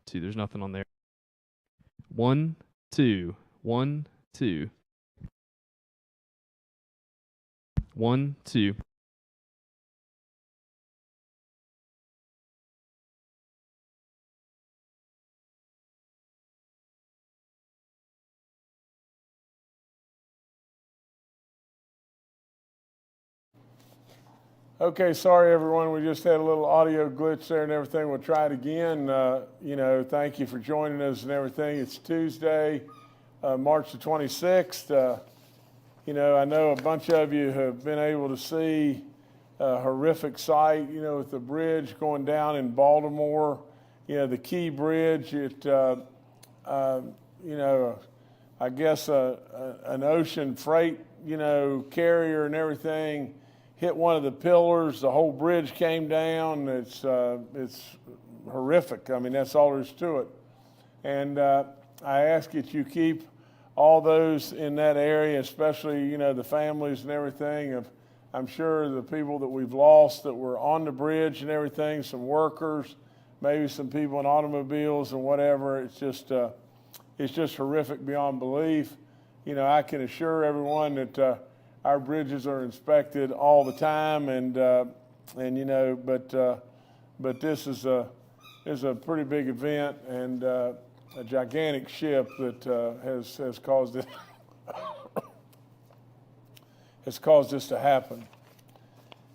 2. There's nothing on there. 1, 2. 1, 2. 1, 2. Okay, sorry everyone. We just had a little audio glitch there and everything. We'll try it again. Thank you for joining us and everything. It's Tuesday, March the 26th. I know a bunch of you have been able to see a horrific sight, with the bridge going down in Baltimore, the Key Bridge. I guess an ocean freight, carrier and everything hit one of the pillars. The whole bridge came down. It's horrific. I mean, that's all there is to it. And I ask that you keep all those in that area, especially, the families and everything. I'm sure the people that we've lost that were on the bridge and everything, some workers, maybe some people in automobiles and whatever. It's just horrific beyond belief. I can assure everyone that our bridges are inspected all the time, but this is a pretty big event and a gigantic ship that has caused it has caused this to happen.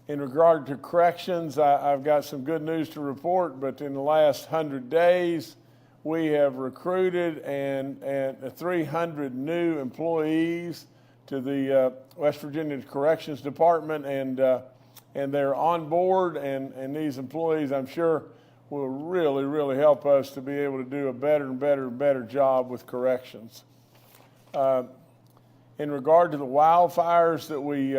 In regard to corrections, I've got some good news to report. But in the last 100 days, we have recruited and 300 new employees to the West Virginia Corrections Department, and they're on board, and these employees, I'm sure, will really, really help us to be able to do a better and better and better job with corrections. In regard to the wildfires that we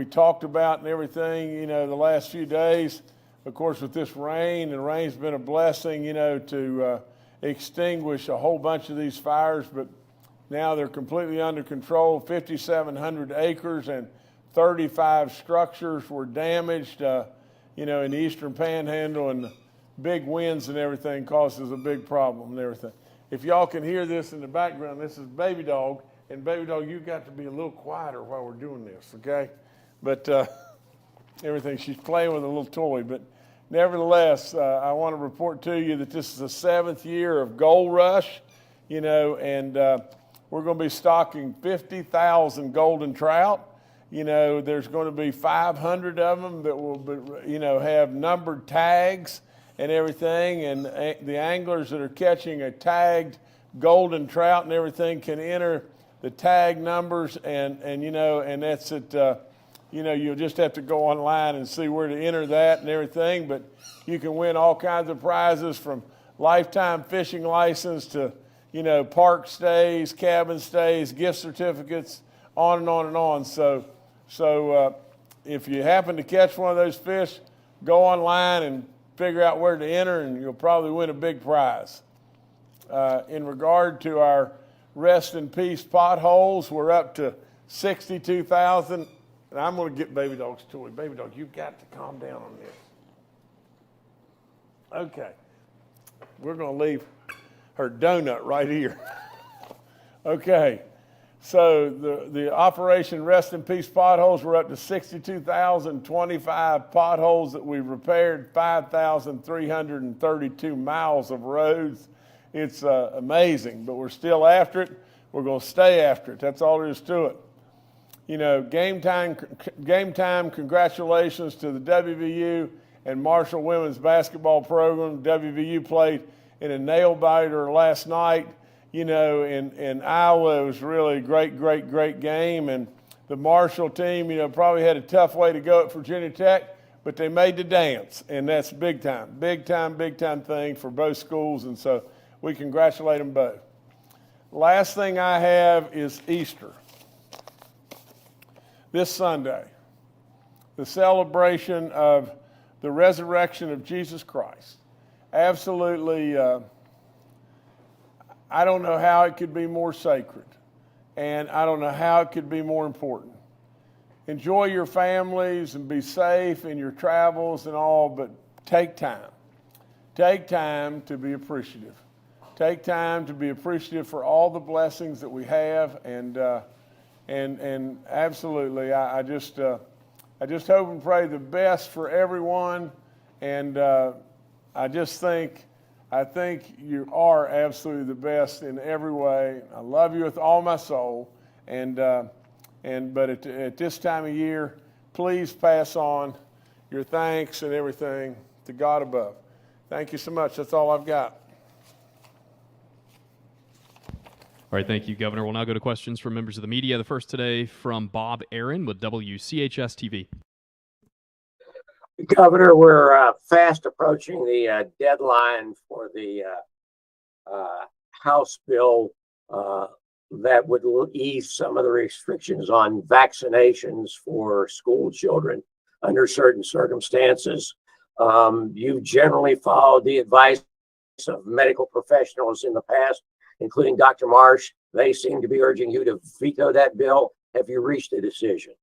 talked about and everything, the last few days, of course, with this rain, and rain's been a blessing, to extinguish a whole bunch of these fires, but now they're completely under control. 5,700 acres and 35 structures were damaged, in the Eastern Panhandle, and the big winds and everything causes a big problem and everything. If y'all can hear this in the background, this is Baby Dog, and Baby Dog, you've got to be a little quieter while we're doing this, okay? But everything, she's playing with a little toy, but nevertheless, I want to report to you that this is the 7th year of Gold Rush, and we're going to be stocking 50,000 golden trout. There's going to be 500 of them that will be, have numbered tags and everything. And the anglers that are catching a tagged golden trout and everything can enter the tag numbers, and that's it. You'll just have to go online and see where to enter that and everything. But you can win all kinds of prizes, from lifetime fishing license to park stays, cabin stays, gift certificates, on and on and on. So if you happen to catch one of those fish, go online and figure out where to enter, and you'll probably win a big prize. In regard to our Rest in Peace potholes, we're up to 62,000. And I'm going to get Baby Dog's toy. Baby Dog, you've got to calm down on this. Okay. We're going to leave her donut right here. Okay, so the Operation Rest in Peace potholes, we're up to 62,025 potholes that we've repaired, 5,332 miles of roads. It's amazing, but we're still after it. We're going to stay after it. That's all there is to it. Game time, congratulations to the WVU and Marshall women's basketball program. WVU played in a nail-biter last night, in Iowa. It was really a great game. And the Marshall team, probably had a tough way to go at Virginia Tech, but they made the dance, and that's big time thing for both schools, and so we congratulate them both. Last thing I have is Easter. This Sunday, the celebration of the resurrection of Jesus Christ. Absolutely, I don't know how it could be more sacred, and I don't know how it could be more important. Enjoy your families and be safe in your travels and all, but take time. take time to be appreciative. Take time to be appreciative for all the blessings that we have, and absolutely, I just hope and pray the best for everyone, and I think you are absolutely the best in every way. I love you with all my soul, but at this time of year, please pass on your thanks and everything to God above. Thank you so much. That's all I've got. All right, thank you, Governor. We'll now go to questions from members of the media. The first today from Bob Aaron with WCHS TV. Governor, we're fast approaching the deadline for the House bill that would ease some of the restrictions on vaccinations for school children under certain circumstances. You've generally followed the advice of medical professionals in the past, including Dr. Marsh. They seem to be urging you to veto that bill. Have you reached a decision?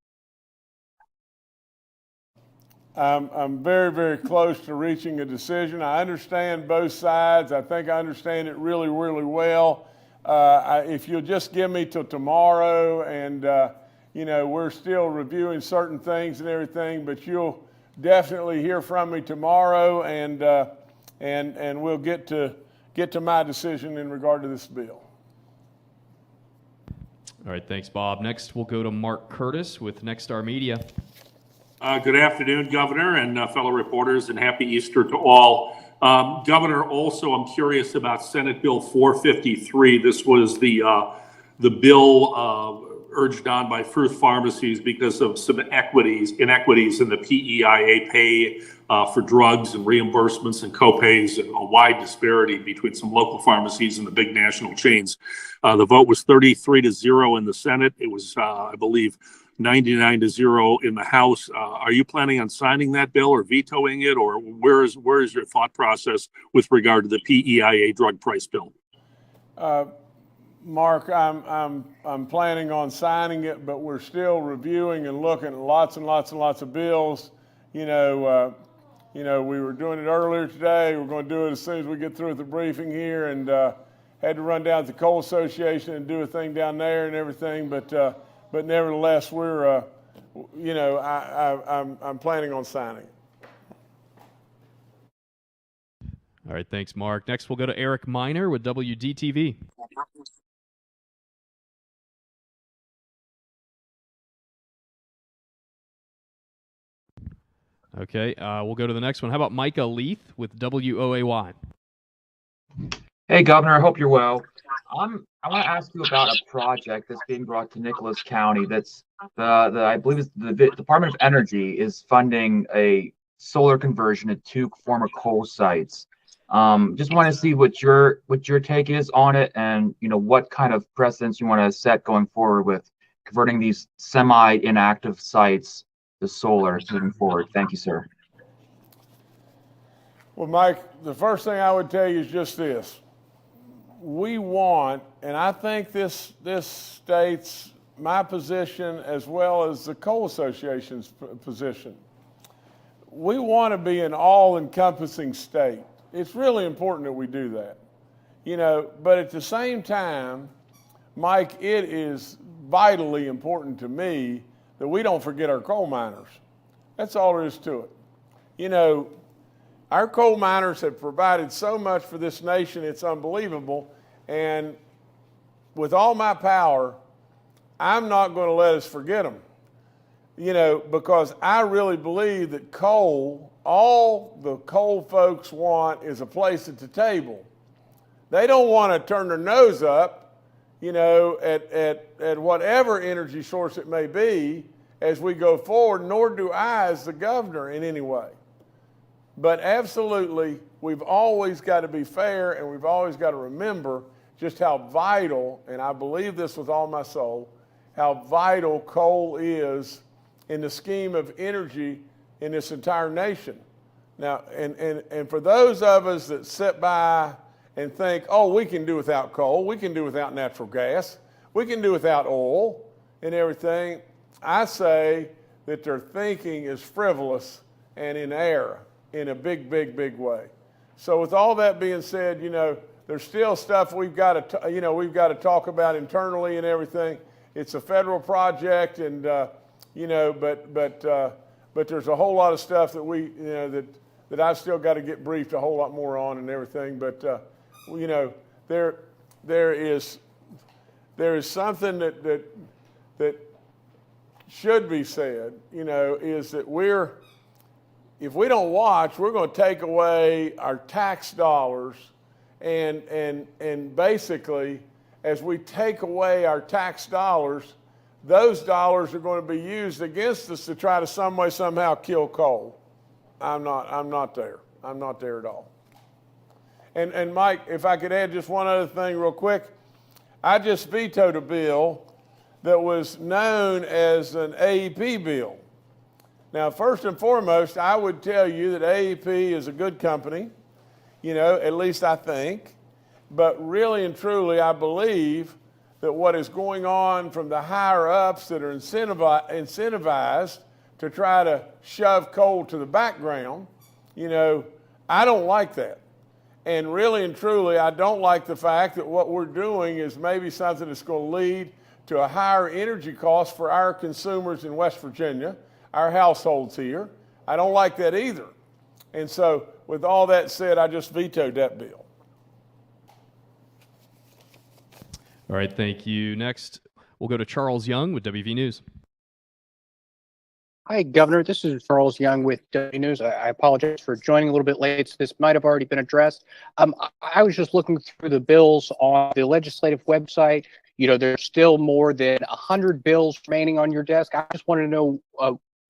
I'm very, very close to reaching a decision. I understand both sides. I think I understand it really, really well. If you'll just give me till tomorrow, and we're still reviewing certain things and everything, but you'll definitely hear from me tomorrow, and we'll get to my decision in regard to this bill. All right, thanks, Bob. Next, we'll go to Mark Curtis with Nexstar Media. Good afternoon, Governor and fellow reporters, and happy Easter to all. Governor, also, I'm curious about Senate Bill 453. This was the bill urged on by Fruth Pharmacies because of some inequities in the PEIA pay for drugs and reimbursements and copays, and a wide disparity between some local pharmacies and the big national chains. The vote was 33-0 in the Senate. It was, I believe, 99-0 in the House. Are you planning on signing that bill or vetoing it, or where is your thought process with regard to the PEIA drug price bill? Mark, I'm planning on signing it, but we're still reviewing and looking at lots and lots and lots of bills. We were doing it earlier today. We're going to do it as soon as we get through with the briefing here, and had to run down to the Coal Association and do a thing down there and everything. But nevertheless, we're, I'm planning on signing it. All right, thanks, Mark. Next, we'll go to Eric Miner with WDTV. Okay, we'll go to the next one. How about Micah Leith with WOAY? Hey, Governor, I hope you're well. I want to ask you about a project that's being brought to Nicholas County. That's I believe it's the Department of Energy is funding a solar conversion at 2 former coal sites. Just want to see what your take is on it, and what kind of precedents you want to set going forward with converting these semi-inactive sites to solar moving forward. Thank you, sir. Well, Mike, the first thing I would tell you is just this. We want, and I think this states my position as well as the Coal Association's position. We want to be an all-encompassing state. It's really important that we do that. But at the same time, Mike, it is vitally important to me that we don't forget our coal miners. That's all there is to it. Our coal miners have provided so much for this nation, it's unbelievable. And with all my power, I'm not going to let us forget them. Because I really believe that coal, all the coal folks want is a place at the table. They don't want to turn their nose up, at whatever energy source it may be as we go forward, nor do I as the governor in any way. But absolutely, we've always got to be fair, and we've always got to remember just how vital, and I believe this with all my soul, how vital coal is in the scheme of energy in this entire nation. Now, and for those of us that sit by and think, oh, we can do without coal, we can do without natural gas, we can do without oil and everything, I say that their thinking is frivolous and in error in a big, big, big way. So with all that being said, there's still stuff we've got to talk about internally and everything. It's a federal project, and but there's a whole lot of stuff that that I've still got to get briefed a whole lot more on and everything. But there is something that should be said. Is that if we don't watch, we're going to take away our tax dollars, and basically, as we take away our tax dollars, those dollars are going to be used against us to try to some way, somehow kill coal. I'm not there. I'm not there at all. And Mike, if I could add just one other thing real quick, I just vetoed a bill that was known as an AEP bill. Now, first and foremost, I would tell you that AEP is a good company, at least I think. But really and truly, I believe that what is going on from the higher ups that are incentivized to try to shove coal to the background, I don't like that. And really and truly, I don't like the fact that what we're doing is maybe something that's going to lead to a higher energy cost for our consumers in West Virginia, our households here. I don't like that either. And so with all that said, I just vetoed that bill. All right, thank you. Next, we'll go to Charles Young with WV News. Hi, Governor. This is Charles Young with WV News. I apologize for joining a little bit late. So this might have already been addressed. I was just looking through the bills on the legislative website. There's still more than 100 bills remaining on your desk. I just want to know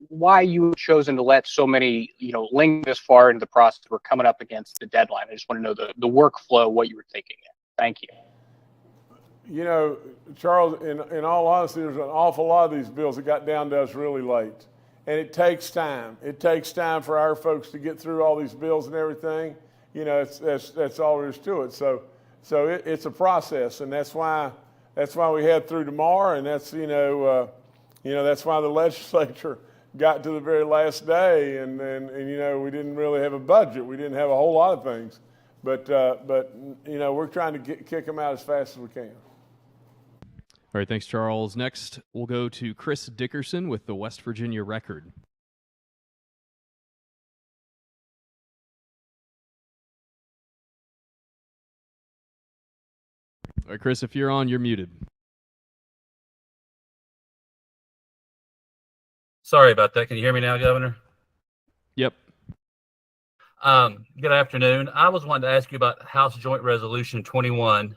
why you have chosen to let so many, linger this far into the process. We're coming up against the deadline. I just want to know the workflow, what you were thinking. Thank you. Charles, in all honesty, there's an awful lot of these bills that got down to us really late. And it takes time. It takes time for our folks to get through all these bills and everything. That's all there is to it. So it's a process, and that's why we had through tomorrow, and that's that's why the legislature got to the very last day, and we didn't really have a budget. We didn't have a whole lot of things, but we're trying to kick them out as fast as we can. All right, thanks, Charles. Next, we'll go to Chris Dickerson with the West Virginia Record. All right, Chris, if you're on, you're muted. Sorry about that. Can you hear me now, Governor? Yep. Good afternoon. I was wanting to ask you about House Joint Resolution 21,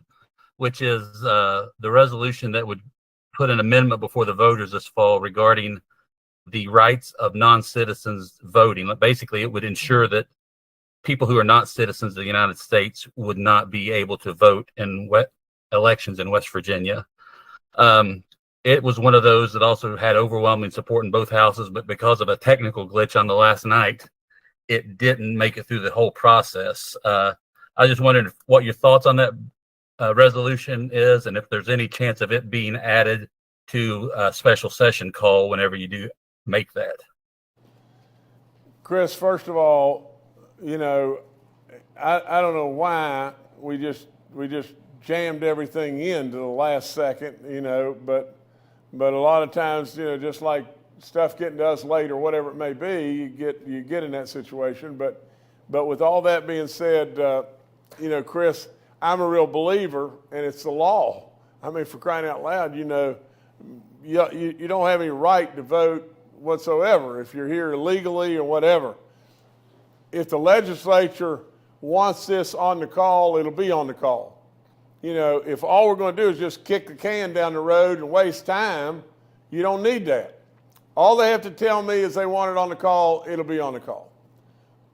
which is the resolution that would put an amendment before the voters this fall regarding the rights of non-citizens voting. Basically, it would ensure that people who are not citizens of the United States would not be able to vote in elections in West Virginia. It was one of those that also had overwhelming support in both houses, but because of a technical glitch on the last night, it didn't make it through the whole process. I just wondered what your thoughts on that resolution is, and if there's any chance of it being added to a special session call whenever you do make that. Chris, first of all, I don't know why we just jammed everything in to the last second, but a lot of times, just like stuff getting to us late or whatever it may be, you get in that situation. But with all that being said, Chris, I'm a real believer, and it's the law. I mean, for crying out loud, you don't have any right to vote whatsoever if you're here illegally or whatever. If the legislature wants this on the call, it'll be on the call. If all we're going to do is just kick the can down the road and waste time, you don't need that. All they have to tell me is they want it on the call, it'll be on the call.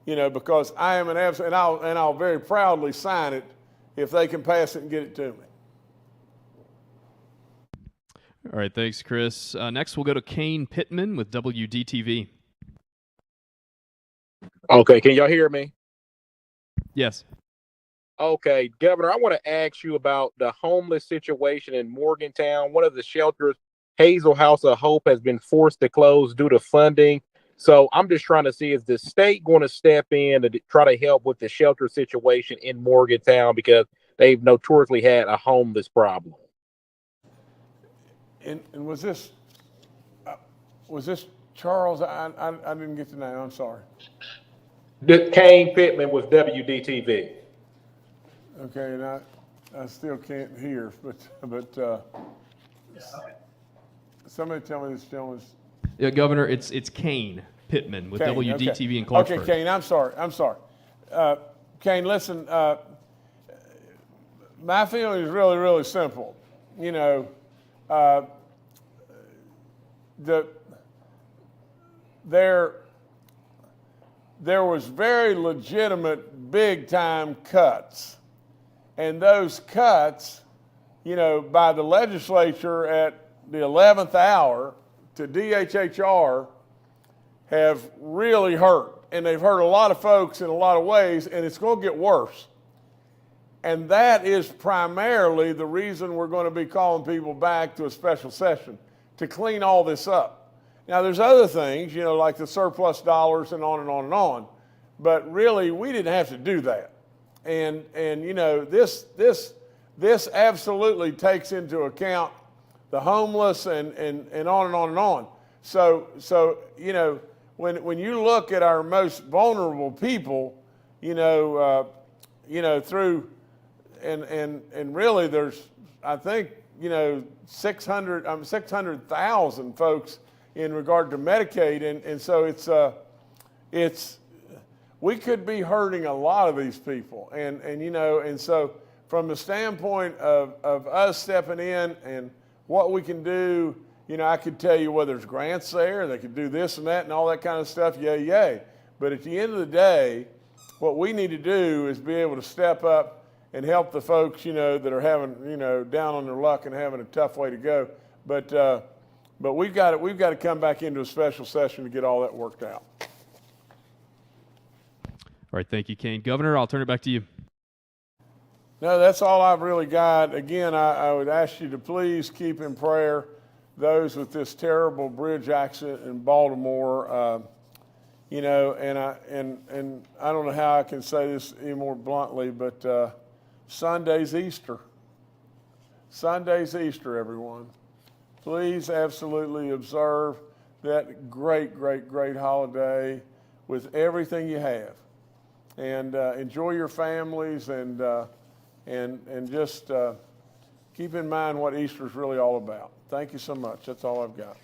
Because I am an absolute, and I'll very proudly sign it if they can pass it and get it to me. All right, thanks, Chris. Next, we'll go to Kane Pittman with WDTV. Okay, can y'all hear me? Yes. Okay, Governor, I want to ask you about the homeless situation in Morgantown. One of the shelters, Hazel House of Hope, has been forced to close due to funding So I'm just trying to see, is the state going to step in to try to help with the shelter situation in Morgantown, because they've notoriously had a homeless problem? And was this Charles? I didn't get the name. I'm sorry. Kane Pittman with WDTV. Okay, and I still can't hear, but somebody tell me this gentleman's. Yeah, Governor, it's Kane Pittman with Kane, WDTV in okay. Clarksburg. Okay, Kane, I'm sorry. Kane, listen, my feeling is really, really simple. You know, there was very legitimate big time cuts, and those cuts, you know, by the legislature at the 11th hour to DHHR have really hurt, and they've hurt a lot of folks in a lot of ways, and it's going to get worse. And that is primarily the reason we're going to be calling people back to a special session, to clean all this up. Now, there's other things, you know, like the surplus dollars and on and on and on, but really we didn't have to do that. And you know, this absolutely takes into account the homeless and on and on and on. So you know, when you look at our most vulnerable people, you know through and really there's, I think, you know, 600,000 folks in regard to Medicaid, and so it's we could be hurting a lot of these people, and you know, and so from the standpoint of us stepping in and what we can do, you know, I could tell you whether there's grants there, they could do this and that and all that kind of stuff, yay. But at the end of the day, what we need to do is be able to step up and help the folks, you know, that are having, you know, down on their luck and having a tough way to go. But we've got to come back into a special session to get all that worked out. All right, thank you, Kane. Governor, I'll turn it back to you. No, that's all I've really got. Again, I would ask you to please keep in prayer those with this terrible bridge accident in Baltimore. You know, and I don't know how I can say this any more bluntly, but Sunday's Easter. Sunday's Easter, everyone. Please absolutely observe that great holiday with everything you have, and enjoy your families, and just keep in mind what Easter is really all about. Thank you so much. That's all I've got.